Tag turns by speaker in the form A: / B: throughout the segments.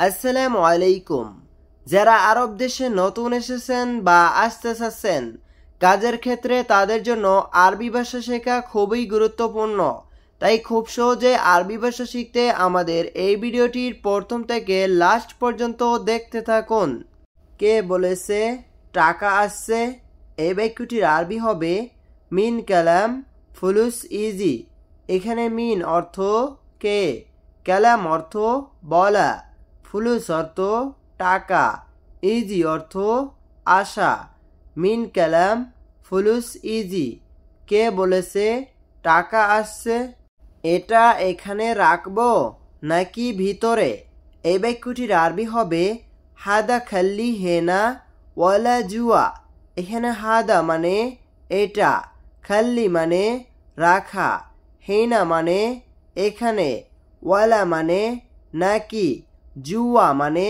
A: আসসালামু আলাইকুম। যারা আরব দেশে নতুন এসেছেন বা আসতে চাচ্ছেন, কাজের ক্ষেত্রে তাদের জন্য আরবি ভাষা শেখা খুবই গুরুত্বপূর্ণ। তাই খুব সহজে আরবি ভাষা শিখতে আমাদের এই ভিডিওটির প্রথম থেকে লাস্ট পর্যন্ত দেখতে থাকুন। কে বলেছে টাকা আসছে? এই বাক্যটির আরবি হবে মিন কালাম ফুলুস ইজি। এখানে মিন অর্থ কে, কালাম অর্থ বলা, ফুলুস অর্থ টাকা, ইজি অর্থ আসা। মিন কালাম ফুলুস ইজি। কে বলেছে টাকা আসছে? এটা এখানে রাখবো নাকি ভিতরে? এই বাক্যটির আরবি হবে হাদা খাল্লি হেনা ওয়ালা জুয়া। এখানে হাদা মানে এটা, খাল্লি মানে রাখা, হেনা মানে এখানে, ওয়ালা মানে নাকি, জুয়া মানে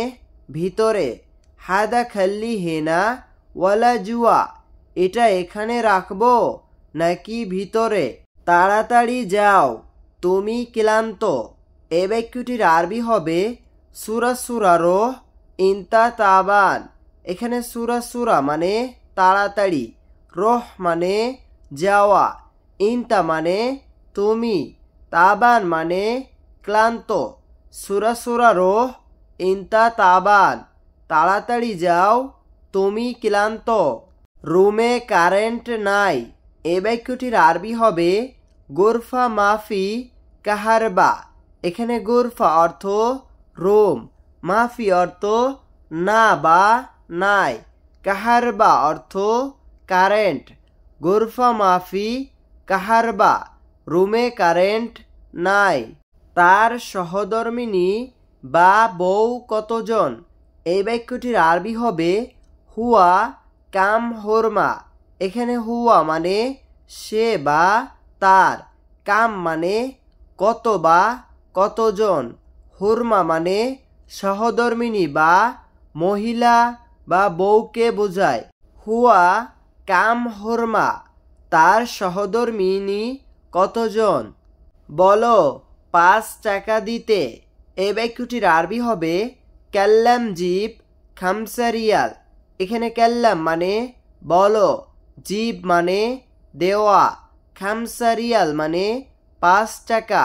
A: ভিতরে। হাদা খাল্লি হেনা ওয়ালা জুয়া। এটা এখানে রাখবো নাকি ভিতরে? তাড়াতাড়ি যাও, তুমি ক্লান্ত। এ বাক্যটির আরবি হবে সুরা সুরা রোহ ইনতা তাবান। এখানে সুরা সুরা মানে তাড়াতাড়ি, রোহ মানে যাওয়া, ইনতা মানে তুমি, তাবান মানে ক্লান্ত। সুরা সুরা রোহ ইনতা তাবান, তাড়াতাড়ি যাও, তুমি ক্লান্ত। রুমে কারেন্ট নাই। এ বাক্যটির আরবি হবে গোরফা মাফি কাহারবা। এখানে গোরফা অর্থ রুম, মাফি অর্থ না বা নাই, কাহারবা অর্থ কারেন্ট। গোরফা মাফি কাহারবা, রুমে কারেন্ট নাই। তার সহধর্মিনী বা বউ কতজন? এই বাক্যটির আরবি হবে হুয়া কাম হোরমা। এখানে হুয়া মানে সে বা তার, কাম মানে কত বা কতজন, হুরমা মানে সহধর্মিনী বা মহিলা বা বউকে বোঝায়। হুয়া কাম হুরমা, তার সহধর্মিনী কতজন? বলো 5 টাকা দিতে। এই বাক্যটির আরবি হবে কাল্লাম জিব খামসা রিয়াল। এখানে কাল্লাম মানে বলো, জিব মানে দেওয়া, খামসা রিয়াল মানে 5 টাকা।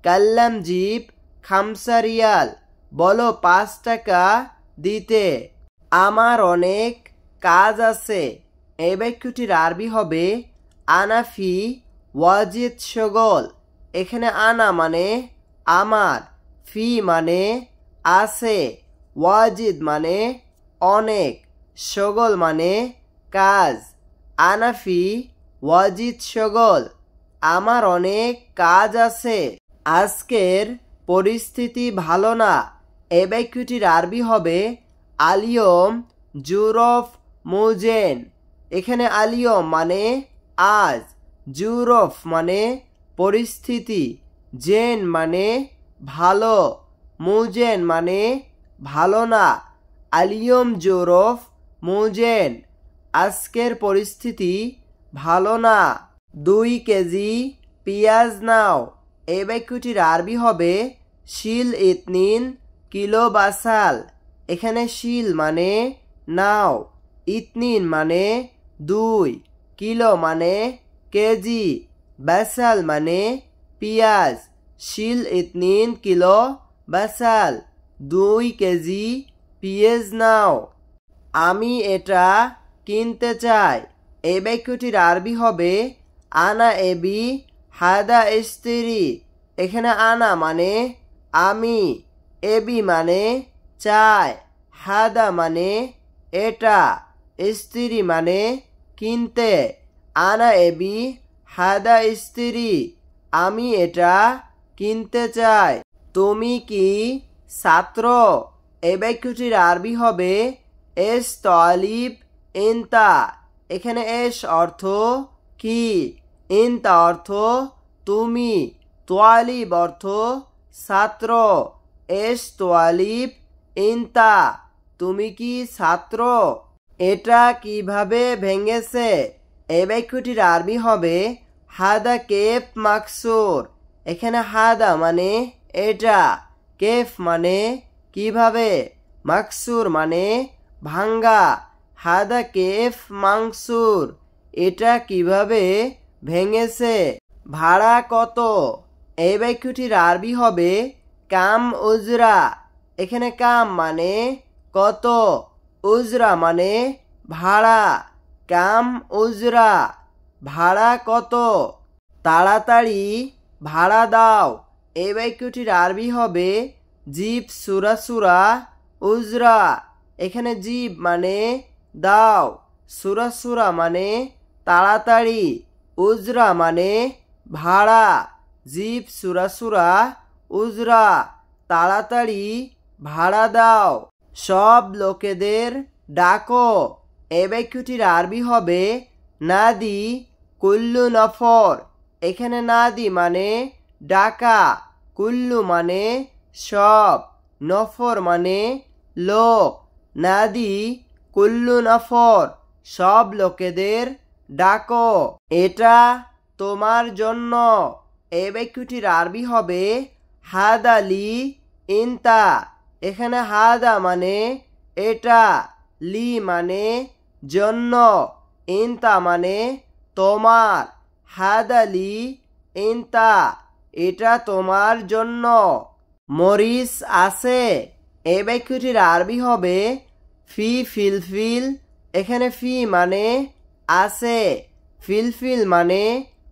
A: কাল্লাম জিব খামসা রিয়াল, বলো 5 টাকা দিতে। আমার অনেক কাজ আছে। এই বাক্যটির আরবি হবে আনাফি ওয়াজিদ শগল। এখানে আনা মানে আমার, ফি মানে আছে, ওয়াজিদ মানে অনেক, শগল মানে কাজ। আনাফি ওয়াজিদ শগল, আমার অনেক কাজ আছে। আজকের পরিস্থিতি ভালো না। এই বাক্যটির আরবি হবে আলিয়ম জুরফ মুজেন। এখানে আলিয়ম মানে আজ, জুরফ মানে পরিস্থিতি, জেন মানে ভালো, মুজেন মানে ভালো না। আলিয়ম জুরফ মুজেন, আজকের পরিস্থিতি ভালো না। 2 কেজি পেঁয়াজ নাও। এই বাক্যটির আরবি হবে শিল ইতনিন কিলো বাসাল। এখানে শিল মানে নাও, ইতনিন মানে 2, কিলো মানে কেজি, বাসাল মানে পেঁয়াজ। শিল ইতনিন কিলো বাসাল, 2 কেজি পেঁয়াজ নাও। আমি এটা কিনতে চাই। এই বাক্যটির আরবি হবে আনা এবি হাদা ইস্তিরি। এখানে আনা মানে আমি, এবি মানে চাই, হাদা মানে এটা, ইস্তিরি মানে কিনতে। আনা এবি হাদা ইস্তিরি, আমি এটা কিনতে চাই। তুমি কি ছাত্র? এই বাক্যটির আরবি হবে এস তালিব ইনতা। এখানে এস অর্থ কি, ইনতা অর্থ তুমি, তোয়ালিব অর্থ ছাত্র। এস তোয়ালিব ইনতা, তুমি কি ছাত্র? এটা কিভাবে ভেঙেছে? এই বাক্যটির আরবি হবে হাদা কেফ মাকসুর। এখানে হাদা মানে এটা, কেফ মানে কিভাবে মাকসুর মানে ভাঙ্গা হাদা কেফ মাংসুর এটা কিভাবে ভেঙেছে ভাড়া কত এই বাক্যটির আরবি হবে কাম উজরা এখানে কাম মানে কত উজরা মানে ভাড়া কাম উজরা ভাড়া কত তাড়াতাড়ি ভাড়া দাও এই বাক্যটির আরবি হবে জিব সুরা সুরা উজরা এখানে জিব মানে দাও সুরা সুরা মানে তাড়াতাড়ি উজরা মানে ভাড়া জিব সুরা সুরা উজরা তাড়াতাড়ি ভাড়া দাও সব লোকেদের ডাকো এই বাক্যটির আরবি হবে নাদি কুল্লু নফর এখানে নাদি মানে ডাকা কুল্লু মানে সব নফর মানে লোক নাদি কুল্লু নফর সব লোকেদের ডাকো এটা তোমার জন্য এই বাক্যটির আরবি হবে হাদালি ইনতা এখানে হাদা মানে এটা লি মানে জন্য ইনতা মানে তোমার হাদালি ইনতা এটা তোমার জন্য মরিচ আছে এই বাক্যটির আরবি হবে ফি ফিলফিল এখানে ফি মানে আছে ফিলফিল মানে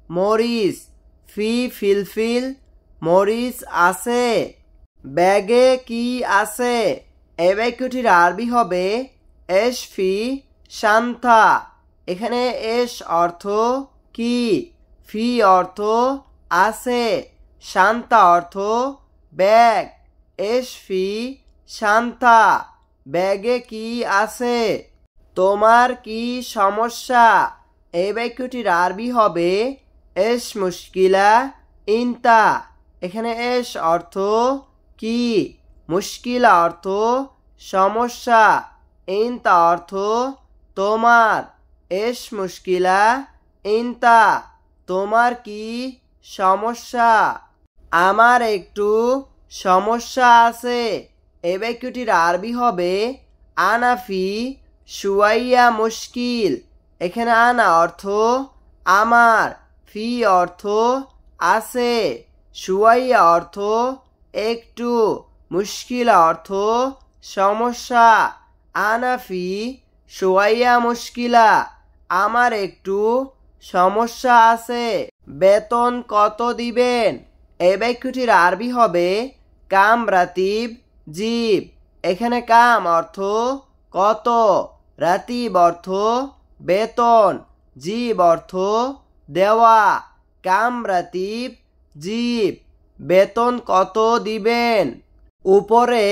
A: মরিচ ফি ফিলফিল মরিচ আছে ব্যাগে কি আছে এই বাক্যটির আরবি হবে এশ ফি শান্তা এখানে এশ অর্থ কি ফি অর্থ আছে শান্তা অর্থ ব্যাগ এশ ফি শান্তা ব্যাগে কি আছে তোমার কি সমস্যা এই বাক্যটির আরবি হবে এশ মুশকিলা ইনতা এখানে এশ অর্থ কি মুশকিলা অর্থ সমস্যা ইনতা অর্থ তোমার এশ মুশকিলা ইনতা তোমার কি সমস্যা আমার একটু সমস্যা আছে এই বাক্যটির আরবি হবে আনাফি শুয়াইয়া মুশকিল এখানে আনা অর্থ আমার ফি অর্থ আছে শুয়াইয়া অর্থ একটু মুশকিল অর্থ সমস্যা আনাফি শুয়াইয়া মুশকিলা আমার একটু সমস্যা আছে বেতন কত দিবেন এই বাক্যটির আরবি হবে কাম রাতিব জীব এখানে কাম অর্থ কত রাতিব অর্থ বেতন জীব অর্থ দেওয়া কাম রাতিব জীব বেতন কত দিবেন উপরে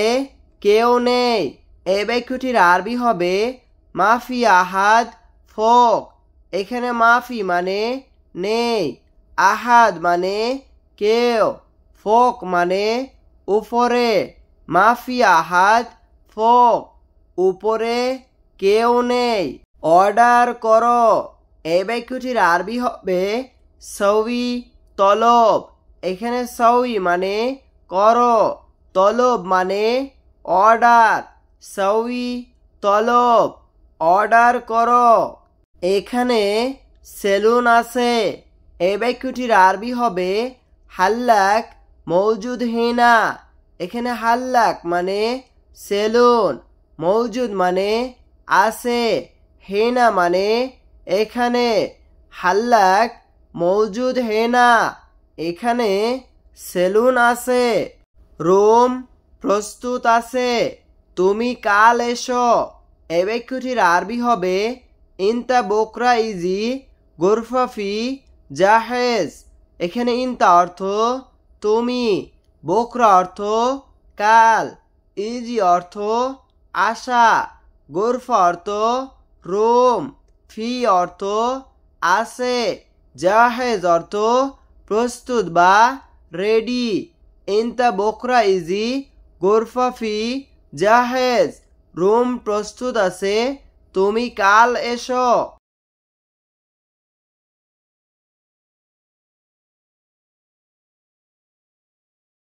A: কেউ নেই এই বাক্যটির আরবি হবে মাফি আহাদ ফোক এখানে মাফি মানে নেই আহাদ মানে কেউ ফোক মানে উপরে মাফি আহাদ ফোক উপরে কেউ নেই অর্ডার করো এই বাক্যটির আরবি হবে সৌই তলব এখানে সৌই মানে করো তলব মানে অর্ডার সৌই তলব অর্ডার করো এখানে সেলুন আছে এই বাক্যটির আরবি হবে হাল্লাক মৌজুদ হিনা এখানে হাল্লাক মানে সেলুন মৌজুদ মানে আছে হেনা মানে এখানে হাল্লাক মৌজুদ হেনা এখানে সেলুন আছে রুম প্রস্তুত আছে তুমি কাল এসো এই বাক্যটির আরবি হবে ইনতা বোকরা ইজি গোরফাফি জাহেজ এখানে ইনতা অর্থ তুমি বোকরা অর্থ কাল ইজি অর্থ আশা গোরফা অর্থ রুম ফি অর্থ আছে জাহেজ অর্থ প্রস্তুত বা রেডি ইনতা বোকরা ইজি গোরফা ফি জাহেজ রুম প্রস্তুত আছে তুমি কাল এসো